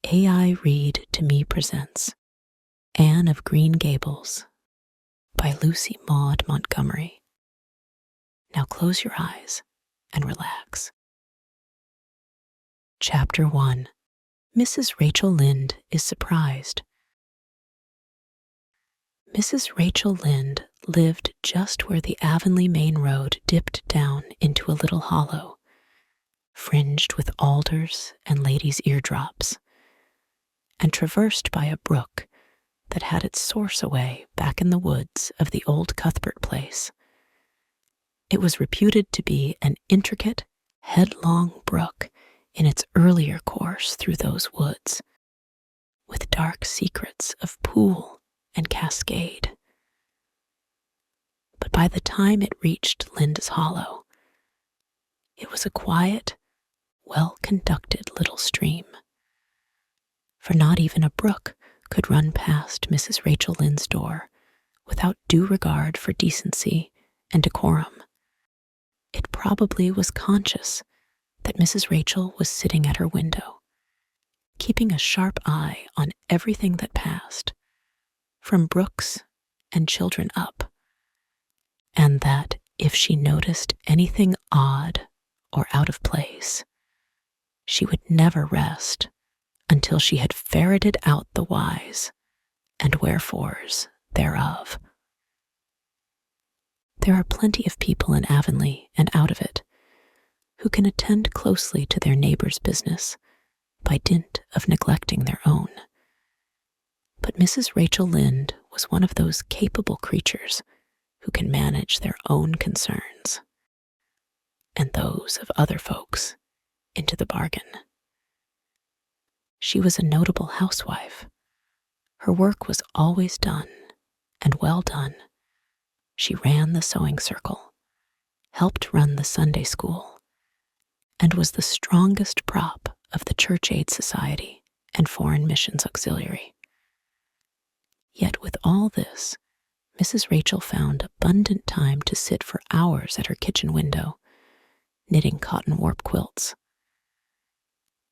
AI Read to Me presents Anne of Green Gables by Lucy Maud Montgomery. Now close your eyes and relax. Chapter 1. Mrs. Rachel Lynde is surprised. Mrs. Rachel Lynde lived just where the Avonlea main road dipped down into a little hollow, fringed with alders and ladies' eardrops, and traversed by a brook that had its source away back in the woods of the old Cuthbert place. It was reputed to be an intricate, headlong brook in its earlier course through those woods, with dark secrets of pool and cascade. But by the time it reached Linde's Hollow, it was a quiet, well-conducted little stream. For not even a brook could run past Mrs. Rachel Lynde's door without due regard for decency and decorum. It probably was conscious that Mrs. Rachel was sitting at her window, keeping a sharp eye on everything that passed, from brooks and children up, and that if she noticed anything odd or out of place, she would never rest until she had ferreted out the whys and wherefores thereof. There are plenty of people in Avonlea and out of it who can attend closely to their neighbor's business by dint of neglecting their own. But Mrs. Rachel Lynde was one of those capable creatures who can manage their own concerns, and those of other folks into the bargain. She was a notable housewife. Her work was always done, and well done. She ran the sewing circle, helped run the Sunday school, and was the strongest prop of the Church Aid Society and Foreign Missions Auxiliary. Yet with all this, Mrs. Rachel found abundant time to sit for hours at her kitchen window, knitting cotton warp quilts.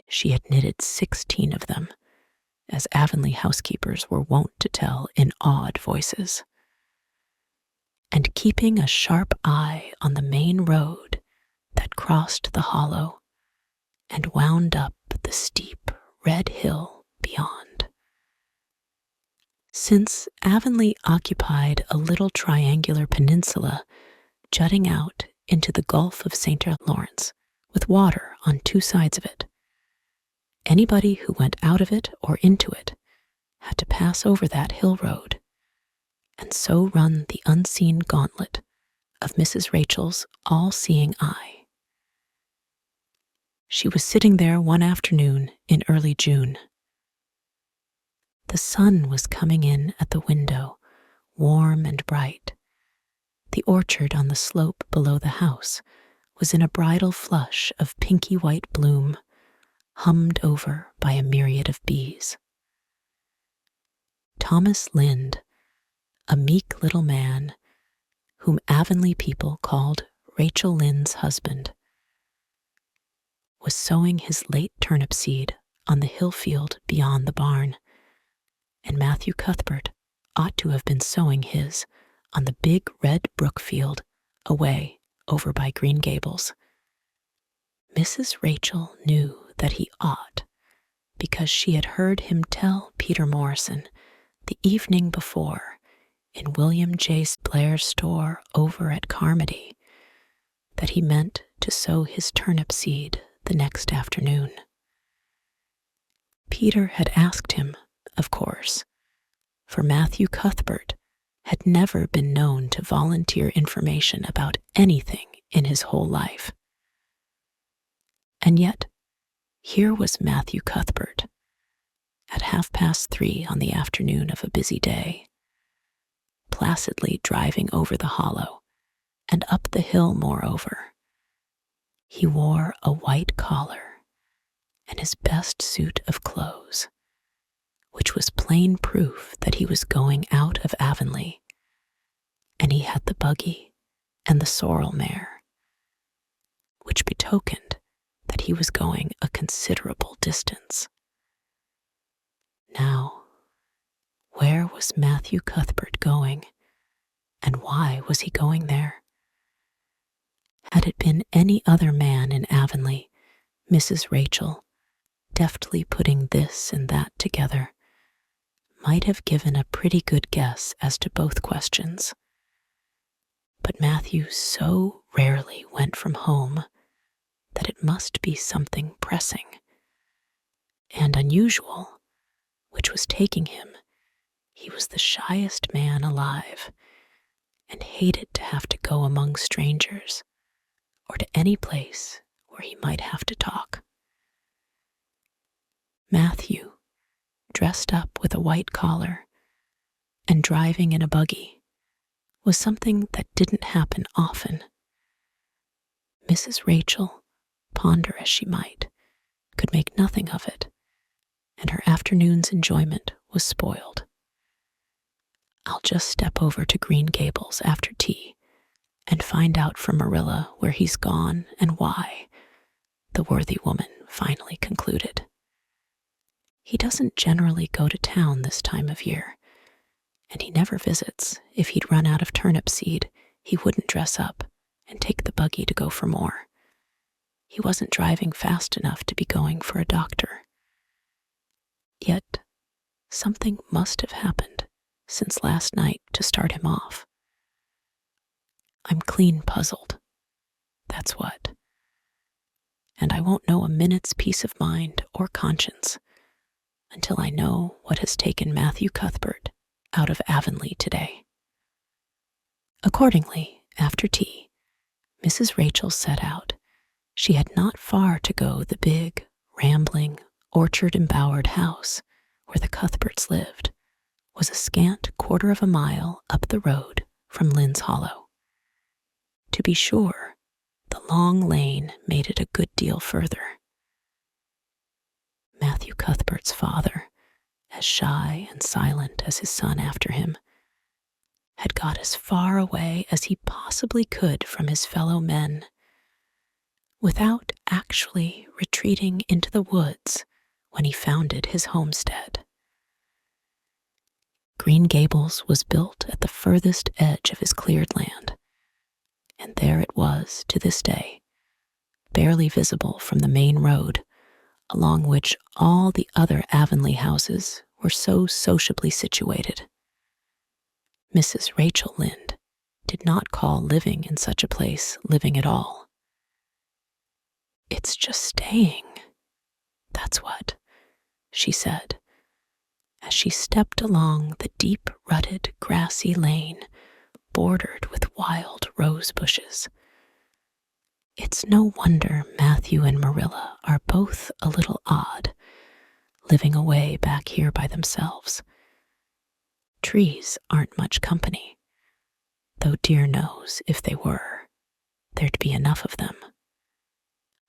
She had knitted 16 of them, as Avonlea housekeepers were wont to tell in awed voices. And keeping a sharp eye on the main road that crossed the hollow and wound up the steep red hill beyond. Since Avonlea occupied a little triangular peninsula jutting out into the Gulf of St. Lawrence, with water on two sides of it, anybody who went out of it or into it had to pass over that hill road, and so run the unseen gauntlet of Mrs. Rachel's all-seeing eye. She was sitting there one afternoon in early June. The sun was coming in at the window, warm and bright. The orchard on the slope below the house was in a bridal flush of pinky-white bloom, hummed over by a myriad of bees. Thomas Lynde, a meek little man, whom Avonlea people called Rachel Lynde's husband, was sowing his late turnip seed on the hill field beyond the barn, and Matthew Cuthbert ought to have been sowing his on the big red brook field away over by Green Gables. Mrs. Rachel knew that he ought, because she had heard him tell Peter Morrison the evening before in William J. Blair's store over at Carmody that he meant to sow his turnip seed the next afternoon. Peter had asked him, of course, for Matthew Cuthbert had never been known to volunteer information about anything in his whole life. And yet, here was Matthew Cuthbert, at 3:30 on the afternoon of a busy day, placidly driving over the hollow, and up the hill moreover. He wore a white collar and his best suit of clothes, which was plain proof that he was going out of Avonlea, and he had the buggy and the sorrel mare, which betokened that he was going a considerable distance. Now, where was Matthew Cuthbert going, and why was he going there? Had it been any other man in Avonlea, Mrs. Rachel, deftly putting this and that together, might have given a pretty good guess as to both questions. But Matthew so rarely went from home that it must be something pressing and unusual, which was taking him. He was the shyest man alive, and hated to have to go among strangers, or to any place where he might have to talk. Matthew, dressed up with a white collar and driving in a buggy, was something that didn't happen often. Mrs. Rachel, ponder as she might, could make nothing of it, and her afternoon's enjoyment was spoiled. I'll just step over to Green Gables after tea and find out from Marilla where he's gone and why, the worthy woman finally concluded. He doesn't generally go to town this time of year, and he never visits. If he'd run out of turnip seed, he wouldn't dress up and take the buggy to go for more. He wasn't driving fast enough to be going for a doctor. Yet, something must have happened since last night to start him off. I'm clean puzzled, that's what. And I won't know a minute's peace of mind or conscience until I know what has taken Matthew Cuthbert out of Avonlea today. Accordingly, after tea, Mrs. Rachel set out. She had not far to go. The big, rambling, orchard-embowered house where the Cuthberts lived was a scant quarter of a mile up the road from Lynn's Hollow. To be sure, the long lane made it a good deal further. Matthew Cuthbert's father, as shy and silent as his son after him, had got as far away as he possibly could from his fellow men, without actually retreating into the woods when he founded his homestead. Green Gables was built at the furthest edge of his cleared land, and there it was to this day, barely visible from the main road, along which all the other Avonlea houses were so sociably situated. Mrs. Rachel Lynde did not call living in such a place living at all. "It's just staying, that's what," she said, as she stepped along the deep-rutted, grassy lane bordered with wild rose bushes. "It's no wonder Matthew and Marilla are both a little odd, living away back here by themselves. Trees aren't much company, though dear knows if they were, there'd be enough of them.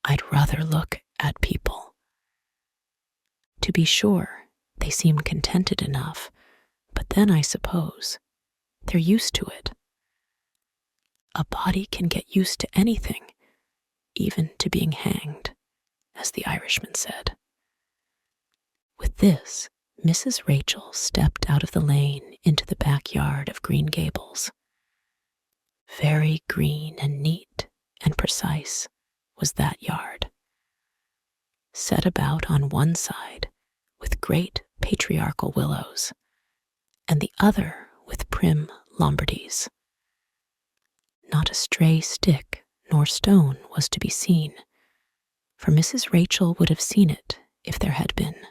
I'd rather look at people. To be sure, they seem contented enough, but then I suppose they're used to it. A body can get used to anything, even to being hanged, as the Irishman said." With this, Mrs. Rachel stepped out of the lane into the backyard of Green Gables. Very green and neat and precise was that yard, set about on one side with great patriarchal willows, and the other with prim Lombardies. Not a stray stick nor stone was to be seen, for Mrs. Rachel would have seen it if there had been.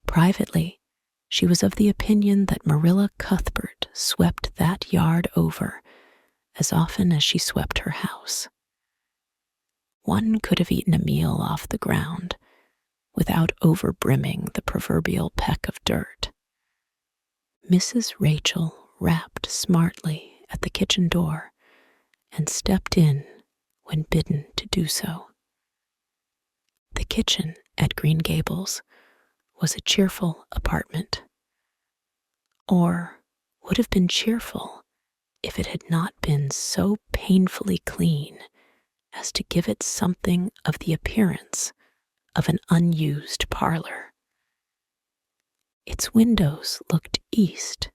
Privately, she was of the opinion that Marilla Cuthbert swept that yard over as often as she swept her house. One could have eaten a meal off the ground without overbrimming the proverbial peck of dirt. Mrs. Rachel rapped smartly at the kitchen door and stepped in when bidden to do so. The kitchen at Green Gables was a cheerful apartment, or would have been cheerful if it had not been so painfully clean as to give it something of the appearance of an unused parlor. Its windows looked east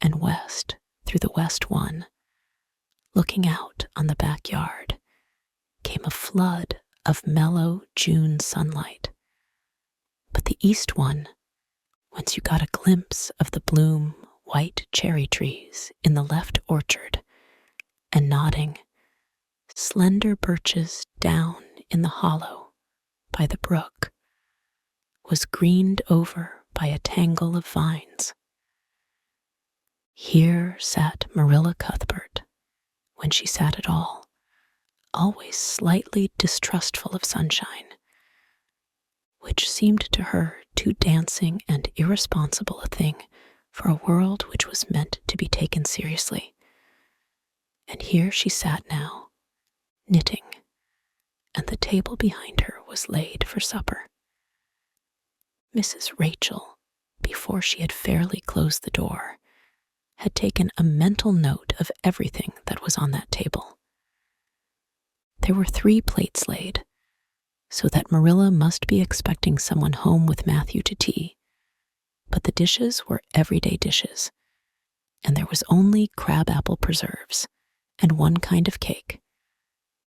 and west through the west one. Looking out on the backyard came a flood of mellow June sunlight. But the east one, whence you got a glimpse of the bloom white cherry trees in the left orchard and nodding slender birches down in the hollow by the brook, was greened over by a tangle of vines. Here sat Marilla Cuthbert, when she sat at all, always slightly distrustful of sunshine, which seemed to her too dancing and irresponsible a thing for a world which was meant to be taken seriously. And here she sat now, knitting, and the table behind her was laid for supper. Mrs. Rachel, before she had fairly closed the door, had taken a mental note of everything that was on that table. There were 3 plates laid, so that Marilla must be expecting someone home with Matthew to tea, but the dishes were everyday dishes, and there was only crab-apple preserves and one kind of cake,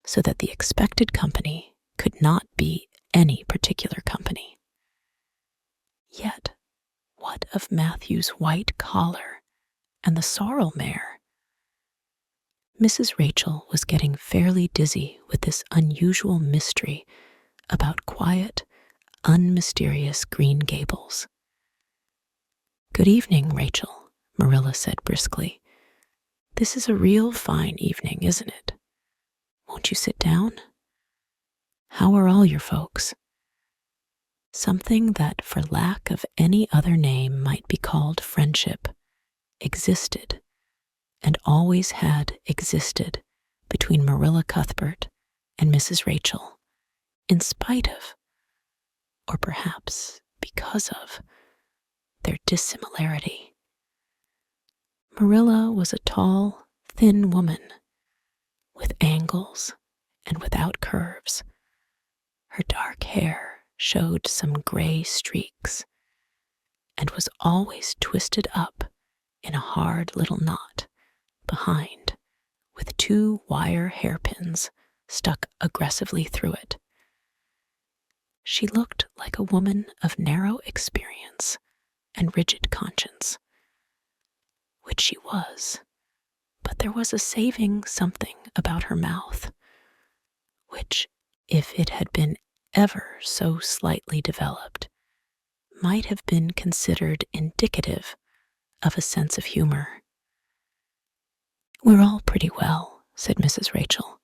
so that the expected company could not be any particular company. Yet, what of Matthew's white collar and the sorrel mare? Mrs. Rachel was getting fairly dizzy with this unusual mystery about quiet, unmysterious Green Gables. "Good evening, Rachel," Marilla said briskly. "This is a real fine evening, isn't it? Won't you sit down? How are all your folks?" Something that, for lack of any other name, might be called friendship, existed, and always had existed, between Marilla Cuthbert and Mrs. Rachel, in spite of, or perhaps because of, their dissimilarity. Marilla was a tall, thin woman, with angles and without curves. Her dark hair showed some gray streaks, and was always twisted up in a hard little knot behind, with 2 wire hairpins stuck aggressively through it. She looked like a woman of narrow experience and rigid conscience, which she was, but there was a saving something about her mouth, which, if it had been ever so slightly developed, might have been considered indicative of a sense of humor. "We're all pretty well," said Mrs. Rachel.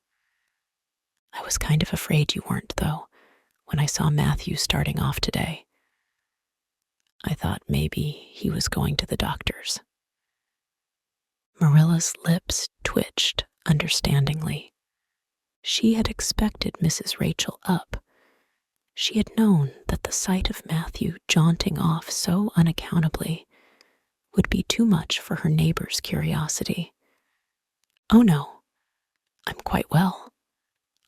"I was kind of afraid you weren't, though, when I saw Matthew starting off today. I thought maybe he was going to the doctor's." Marilla's lips twitched understandingly. She had expected Mrs. Rachel up. She had known that the sight of Matthew jaunting off so unaccountably would be too much for her neighbor's curiosity. "Oh no, I'm quite well,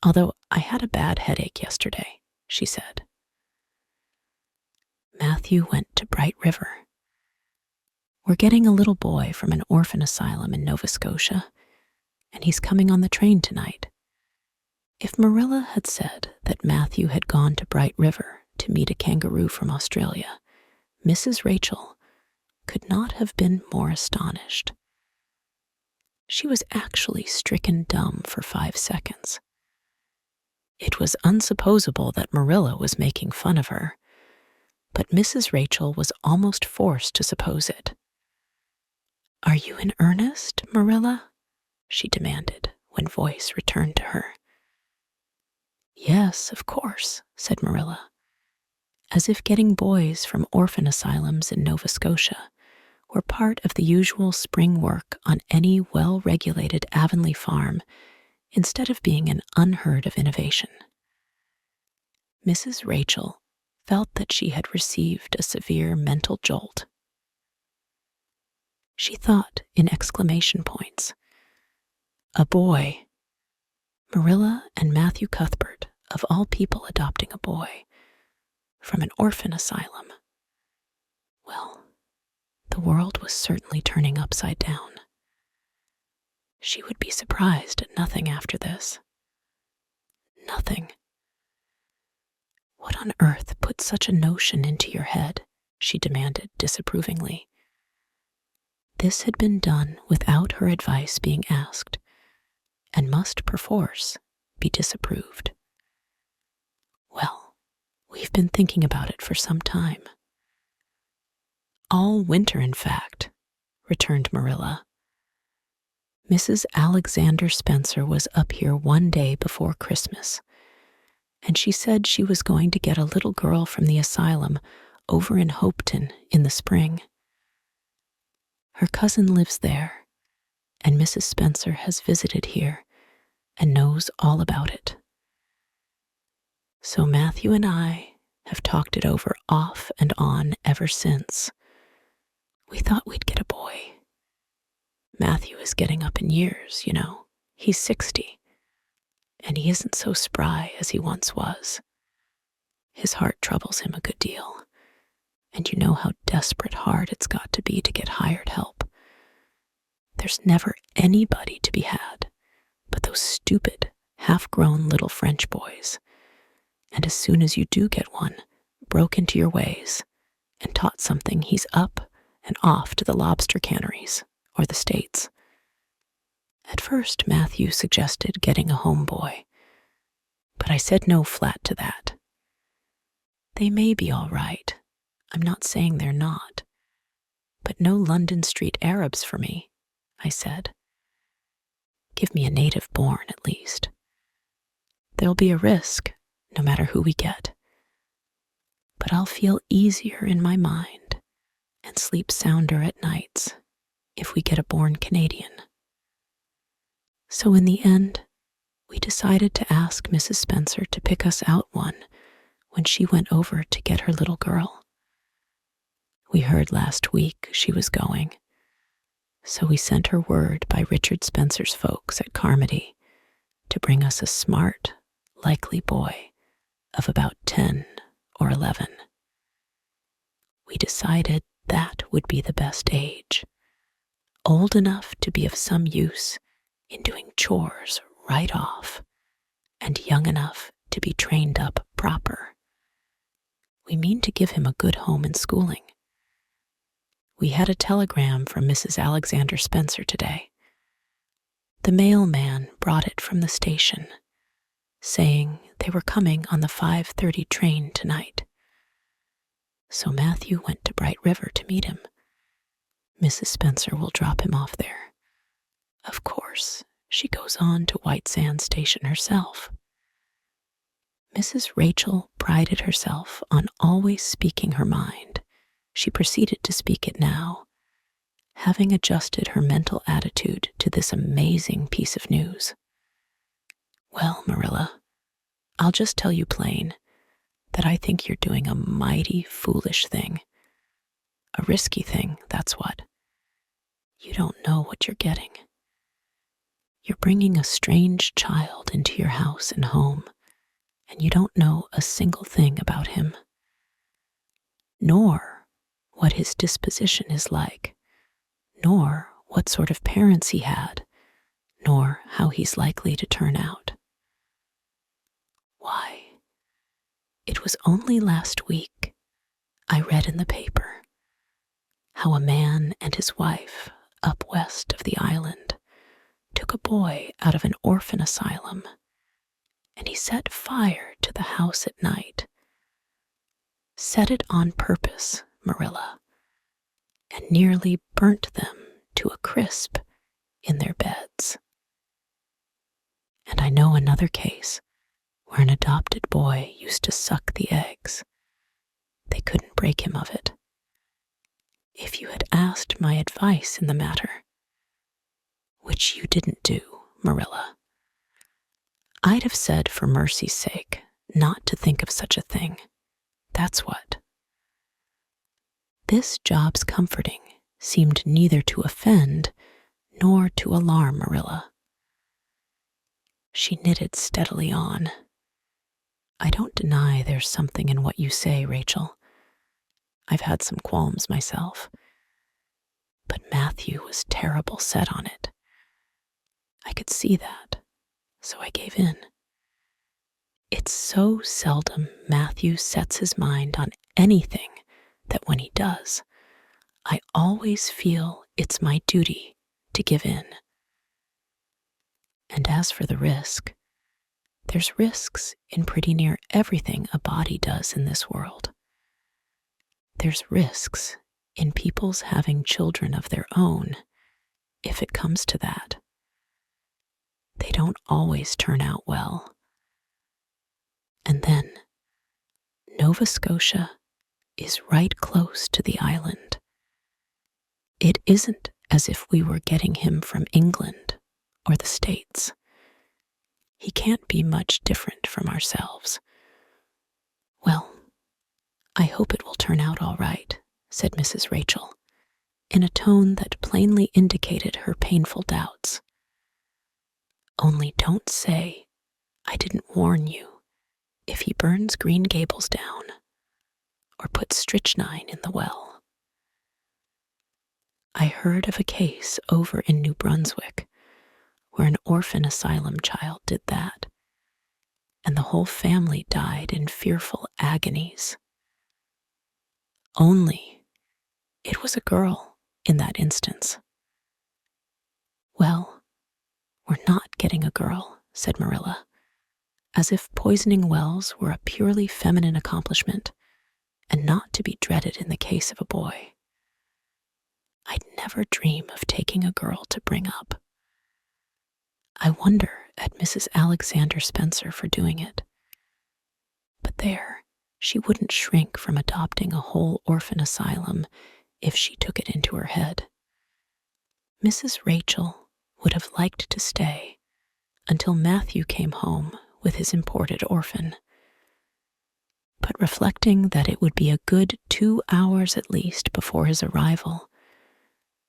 although I had a bad headache yesterday," she said. Matthew went to Bright River. "We're getting a little boy from an orphan asylum in Nova Scotia, and he's coming on the train tonight." If Marilla had said that Matthew had gone to Bright River to meet a kangaroo from Australia, Mrs. Rachel could not have been more astonished. She was actually stricken dumb for 5 seconds. It was unsupposable that Marilla was making fun of her, but Mrs. Rachel was almost forced to suppose it. "Are you in earnest, Marilla?" she demanded when voice returned to her. "Yes, of course," said Marilla, as if getting boys from orphan asylums in Nova Scotia were part of the usual spring work on any well-regulated Avonlea farm instead of being an unheard of innovation. Mrs. Rachel felt that she had received a severe mental jolt. She thought in exclamation points. A boy. Marilla and Matthew Cuthbert, of all people adopting a boy, from an orphan asylum. Well, The world was certainly turning upside down. She would be surprised at nothing after this. Nothing. What on earth put such a notion into your head? She demanded disapprovingly. This had been done without her advice being asked, and must perforce be disapproved. Well, we've been thinking about it for some time. All winter, in fact, returned Marilla. Mrs. Alexander Spencer was up here one day before Christmas, and she said she was going to get a little girl from the asylum over in Hopeton in the spring. Her cousin lives there, and Mrs. Spencer has visited here and knows all about it. So Matthew and I have talked it over off and on ever since. We thought we'd get a boy. Matthew is getting up in years, you know. He's 60, and he isn't so spry as he once was. His heart troubles him a good deal, and you know how desperate hard it's got to be to get hired help. There's never anybody to be had but those stupid, half-grown little French boys. And as soon as you do get one, broke into your ways, and taught something, he's up and off to the lobster canneries or the States. At first, Matthew suggested getting a homeboy, but I said no flat to that. They may be all right. I'm not saying they're not. But no London Street Arabs for me, I said. Give me a native born, at least. There'll be a risk, no matter who we get. But I'll feel easier in my mind and sleep sounder at nights if we get a born Canadian. So in the end, we decided to ask Mrs. Spencer to pick us out one when she went over to get her little girl. We heard last week she was going, so we sent her word by Richard Spencer's folks at Carmody to bring us a smart, likely boy of about 10 or 11. We decided that would be the best age, old enough to be of some use in doing chores right off, and young enough to be trained up proper. We mean to give him a good home and schooling. We had a telegram from Mrs. Alexander Spencer today. The mailman brought it from the station, saying they were coming on the 5:30 train tonight. So Matthew went to Bright River to meet him. Mrs. Spencer will drop him off there. Of course, she goes on to White Sands Station herself. Mrs. Rachel prided herself on always speaking her mind. She proceeded to speak it now, having adjusted her mental attitude to this amazing piece of news. Well, Marilla, I'll just tell you plain that I think you're doing a mighty foolish thing. A risky thing, that's what. You don't know what you're getting. You're bringing a strange child into your house and home, and you don't know a single thing about him, nor what his disposition is like, nor what sort of parents he had, nor how he's likely to turn out. Why, it was only last week I read in the paper how a man and his wife up west of the island took a boy out of an orphan asylum, and he set fire to the house at night. Set it on purpose, Marilla, and nearly burnt them to a crisp in their beds. And I know another case where an adopted boy used to suck the eggs. They couldn't break him of it. If you had asked my advice in the matter, which you didn't do, Marilla, I'd have said for mercy's sake not to think of such a thing. That's what. This job's comforting seemed neither to offend nor to alarm Marilla. She knitted steadily on. I don't deny there's something in what you say, Rachel. I've had some qualms myself. But Matthew was terrible set on it. I could see that, so I gave in. It's so seldom Matthew sets his mind on anything that when he does, I always feel it's my duty to give in. And as for the risk, there's risks in pretty near everything a body does in this world. There's risks in people's having children of their own, if it comes to that. They don't always turn out well. And then, Nova Scotia is right close to the island. It isn't as if we were getting him from England or the States. He can't be much different from ourselves. Well, I hope it will turn out all right, said Mrs. Rachel, in a tone that plainly indicated her painful doubts. Only don't say I didn't warn you if he burns Green Gables down or puts strychnine in the well. I heard of a case over in New Brunswick where an orphan asylum child did that, and the whole family died in fearful agonies. Only it was a girl in that instance. Well, we're not getting a girl, said Marilla, as if poisoning wells were a purely feminine accomplishment and not to be dreaded in the case of a boy. I'd never dream of taking a girl to bring up. I wonder at Mrs. Alexander Spencer for doing it. But there, she wouldn't shrink from adopting a whole orphan asylum if she took it into her head. Mrs. Rachel would have liked to stay until Matthew came home with his imported orphan. But reflecting that it would be a good 2 hours at least before his arrival,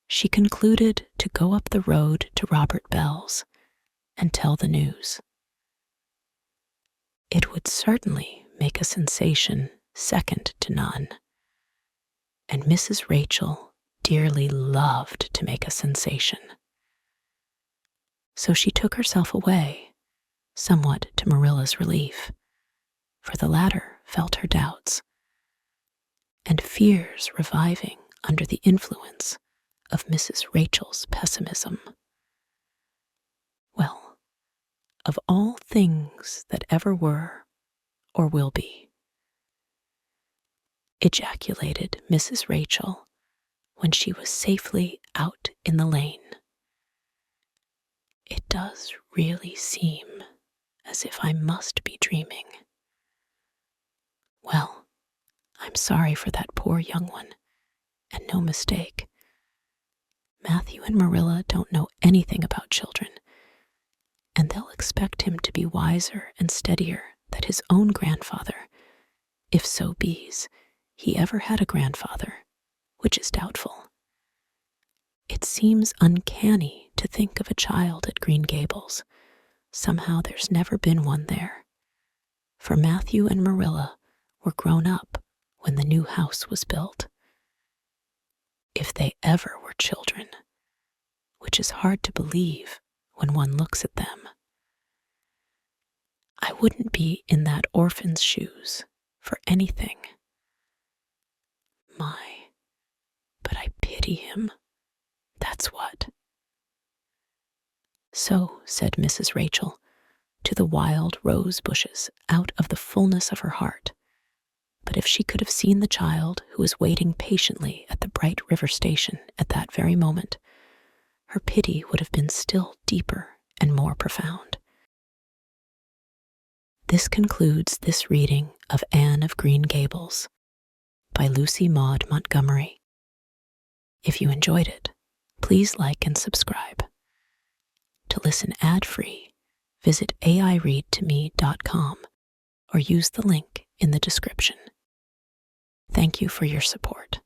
she concluded to go up the road to Robert Bell's and tell the news. It would certainly make a sensation second to none, and Mrs. Rachel dearly loved to make a sensation. So she took herself away, somewhat to Marilla's relief, for the latter felt her doubts, and fears reviving under the influence of Mrs. Rachel's pessimism. Well, of all things that ever were or will be, ejaculated Mrs. Rachel when she was safely out in the lane. It does really seem as if I must be dreaming. Well, I'm sorry for that poor young one, and no mistake. Matthew and Marilla don't know anything about children, and they'll expect him to be wiser and steadier than his own grandfather, if so be's he ever had a grandfather, which is doubtful. It seems uncanny to think of a child at Green Gables. Somehow there's never been one there, for Matthew and Marilla were grown up when the new house was built. If they ever were children, which is hard to believe when one looks at them. I wouldn't be in that orphan's shoes for anything. My, but I pity him, that's what. So, said Mrs. Rachel, to the wild rose bushes out of the fullness of her heart. But if she could have seen the child who was waiting patiently at the Bright River station at that very moment, her pity would have been still deeper and more profound. This concludes this reading of Anne of Green Gables by Lucy Maud Montgomery. If you enjoyed it, please like and subscribe. To listen ad-free, visit aireadtome.com or use the link in the description. Thank you for your support.